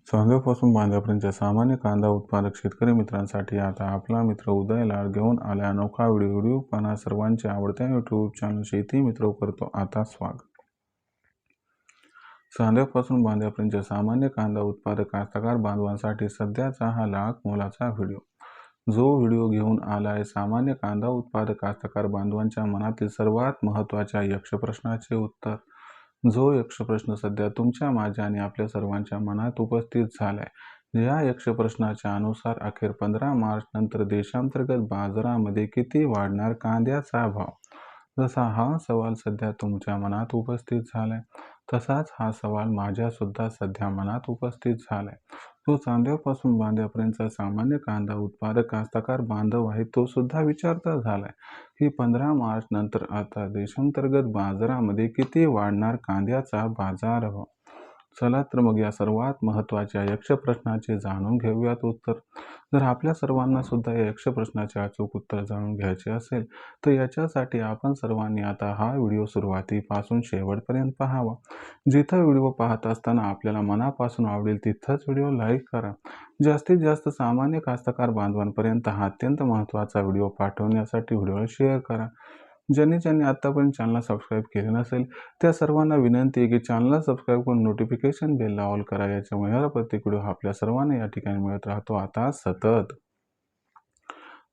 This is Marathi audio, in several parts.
चांद्यापासून बांद्यापर्यंतच्या सामान्य कांदा उत्पादक शेतकरी मित्रांसाठी आता आपला मित्र उदय लाड घेऊन आला अनोखा व्हिडिओ पाहणा सर्वांच्या आवडत्या यूट्यूब चॅनल शेती मित्र करतो आता स्वागत. चांद्यापासून बांद्यापर्यंतच्या सामान्य कांदा उत्पादक कास्तकार बांधवांसाठी सध्याचा हा लाख मोलाचा व्हिडिओ. जो व्हिडिओ घेऊन आलाय सामान्य कांदा उत्पादक कास्तकार बांधवांच्या मनातील सर्वात महत्त्वाच्या यक्ष प्रश्नाचे उत्तर. जो यक्ष प्रश्न सध्या तुमच्या माझ्या आणि आपल्या सर्वांच्या मनात उपस्थित झालाय. या यक्ष प्रश्नाच्या अनुसार अखेर 15 मार्च नंतर देशांतर्गत बाजारामध्ये किती वाढणार कांद्याचा भाव. जसा हा सवाल सध्या तुमच्या मनात उपस्थित झालाय तसाच हा सवाल माझ्या सुद्धा सध्या मनात उपस्थित झालाय. जो चांद्यापासून बांद्यापर्यंतचा सामान्य कांदा उत्पादक कास्तकार बांधव आहे तो सुद्धा विचारता झालाय की 15 मार्च नंतर आता देशांतर्गत बाजारामध्ये किती वाढणार कांद्याचा बाजारभाव. चला तर मग या सर्वात महत्त्वाच्या यक्ष प्रश्नाचे जाणून घेऊयात उत्तर. जर आपल्या सर्वांना सुद्धा या यक्ष प्रश्नाचे अचूक उत्तर जाणून घ्यायचे असेल तर याच्यासाठी आपण सर्वांनी आता हा व्हिडिओ सुरुवातीपासून शेवटपर्यंत पाहावा. जिथं व्हिडिओ पाहत असताना आपल्याला मनापासून आवडेल तिथंच व्हिडिओ लाईक करा. जास्तीत जास्त सामान्य कास्तकार बांधवांपर्यंत हा अत्यंत महत्त्वाचा व्हिडिओ पाठवण्यासाठी व्हिडिओला शेअर करा. ज्यांनी आतापर्यंत चॅनलला सबस्क्राईब केले नसेल त्या सर्वांना विनंती आहे की चॅनलला सबस्क्राईब करून नोटिफिकेशन बेलला ऑल करा. याच्यामुळे प्रत्येक व्हिडिओ आपल्या सर्वांना या ठिकाणी मिळत राहतो आता सतत.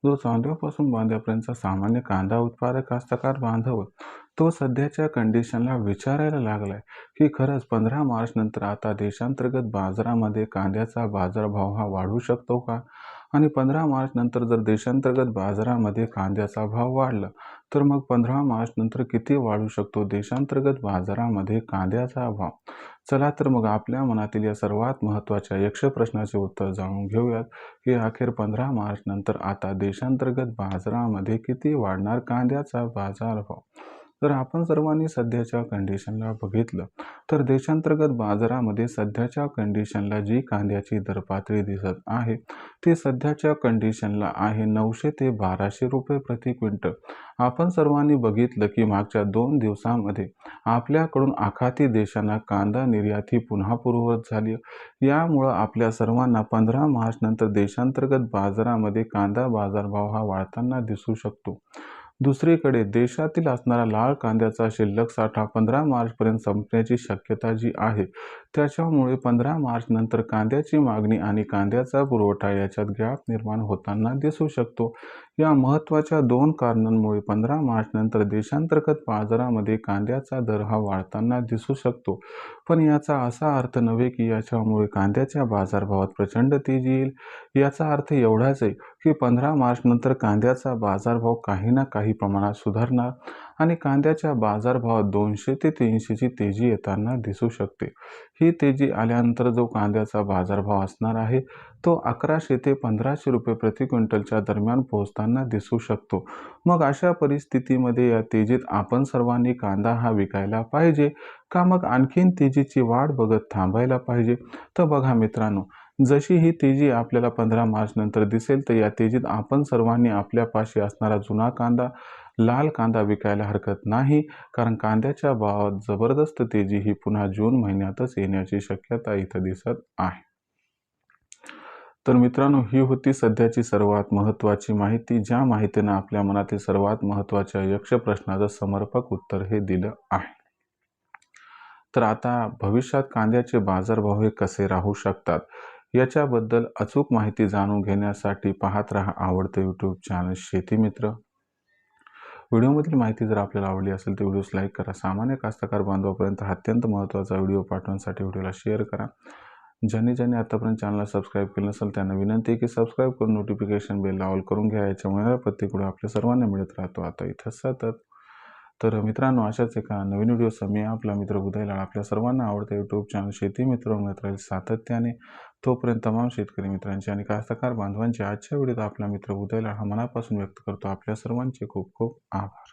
जो चांद्यापासून बांद्यापर्यंतचा सामान्य कांदा उत्पादक कास्तकार बांधव तो सध्याच्या कंडिशनला विचारायला लागलाय की खरंच 15 मार्च नंतर आता देशांतर्गत बाजारामध्ये कांद्याचा बाजारभाव हा वाढू शकतो का. आणि 15 मार्च नंतर जर देशांतर्गत बाजारामध्ये कांद्याचा भाव वाढला तर मग 15 मार्च नंतर किती वाढू शकतो देशांतर्गत बाजारामध्ये कांद्याचा भाव. चला तर मग आपल्या मनातील या सर्वात महत्त्वाच्या यक्ष प्रश्नाचे उत्तर जाणून घेऊयात की अखेर 15 मार्च नंतर आता देशांतर्गत बाजारामध्ये किती वाढणार कांद्याचा बाजारभाव. जर आपण सर्वांनी सध्याच्या कंडिशनला बघितलं तर देशांतर्गत बाजारामध्ये सध्याच्या कंडिशनला जी कांद्याची दरपातळी दिसत आहे ती सध्याच्या कंडिशनला आहे 900 ते 1200 रुपये प्रति क्विंटल. आपण सर्वांनी बघितलं की मागच्या 2 दिवसांमध्ये आपल्याकडून आखाती देशांना कांदा निर्यात ही पुन्हा पूर्ववत झाली. यामुळं आपल्या सर्वांना 15 मार्च नंतर देशांतर्गत बाजारामध्ये कांदा बाजारभाव हा वाढताना दिसू शकतो. दुसरीकडे देशातील असणारा लाल कांद्याचा शिल्लक साठा 15 मार्चपर्यंत संपण्याची शक्यता जी आहे त्याच्यामुळे 15 मार्च नंतर कांद्याची मागणी आणि कांद्याचा पुरवठा याच्यात गॅप निर्माण होताना दिसू शकतो. या महत्त्वाच्या 2 कारणांमुळे 15 मार्च नंतर देशांतर्गत बाजारामध्ये कांद्याचा दर हा वाढताना दिसू शकतो. पण याचा असा अर्थ नव्हे की याच्यामुळे कांद्याच्या बाजारभावात प्रचंड तेजी येईल. याचा अर्थ एवढाच आहे की 15 मार्च नंतर कांद्याचा बाजारभाव काही ना काही प्रमाणात सुधारणार आणि कांद्याच्या बाजारभावात 200 ते 300 ची तेजी येताना दिसू शकते. ही तेजी आल्यानंतर जो कांद्याचा बाजारभाव असणार आहे तो 1100 ते 1500 रुपये प्रति क्विंटलच्या दरम्यान पोहोचताना दिसू शकतो. मग अशा परिस्थितीमध्ये या तेजीत आपण सर्वांनी कांदा हा विकायला पाहिजे का मग आणखीन तेजीची वाट बघत थांबायला पाहिजे. तर बघा मित्रांनो, जशी ही तेजी आपल्याला 15 मार्च नंतर दिसेल तर या तेजीत आपण सर्वांनी आपल्यापाशी असणारा जुना कांदा लाल कांदा विकायला हरकत नाही. कारण कांद्याच्या भावात जबरदस्त तेजी ही पुन्हा जून महिन्यातच येण्याची शक्यता इथं दिसत आहे. तर मित्रांनो, ही होती सध्याची सर्वात महत्त्वाची माहिती. ज्या माहितीनं आपल्या मनातील सर्वात महत्त्वाच्या यक्ष प्रश्नाचं समर्पक उत्तर हे दिलं आहे. तर आता भविष्यात कांद्याचे बाजारभाव हे कसे राहू शकतात याच्याबद्दल अचूक माहिती जाणून घेण्यासाठी पाहत रहा आवडते यूट्यूब चॅनल शेती मित्र. व्हिडिओमधील माहिती जर आपल्याला आवडली असेल तर व्हिडिओस लाईक करा. सामान्य कास्तकार बांधवापर्यंत हा अत्यंत महत्त्वाचा व्हिडिओ पाठवण्यासाठी व्हिडिओला शेअर करा. ज्यांनी आतापर्यंत चॅनलला सबस्क्राईब केलं नसेल त्यांना विनंती आहे की सबस्क्राईब करून नोटिफिकेशन बेलला ऑल करून घ्या. याच्यामुळे प्रत्येक व्हिडिओ आपल्या सर्वांना मिळत राहतो आता इथं सतत. तर मित्रांनो, अशाच एका नवीन व्हिडिओसह मी आपला मित्र उदय लाड आपल्या सर्वांना आवडते यूट्यूब चॅनल शेती मित्र मिळत राहील सातत्याने. तोपर्यंत तमाम शेतकरी मित्रांचे आणि कास्तकार बांधवांचे आजच्या व्हिडिओत आपला मित्र उदय लाड हा मनापासून व्यक्त करतो. आपल्या सर्वांचे खूप खूप आभार.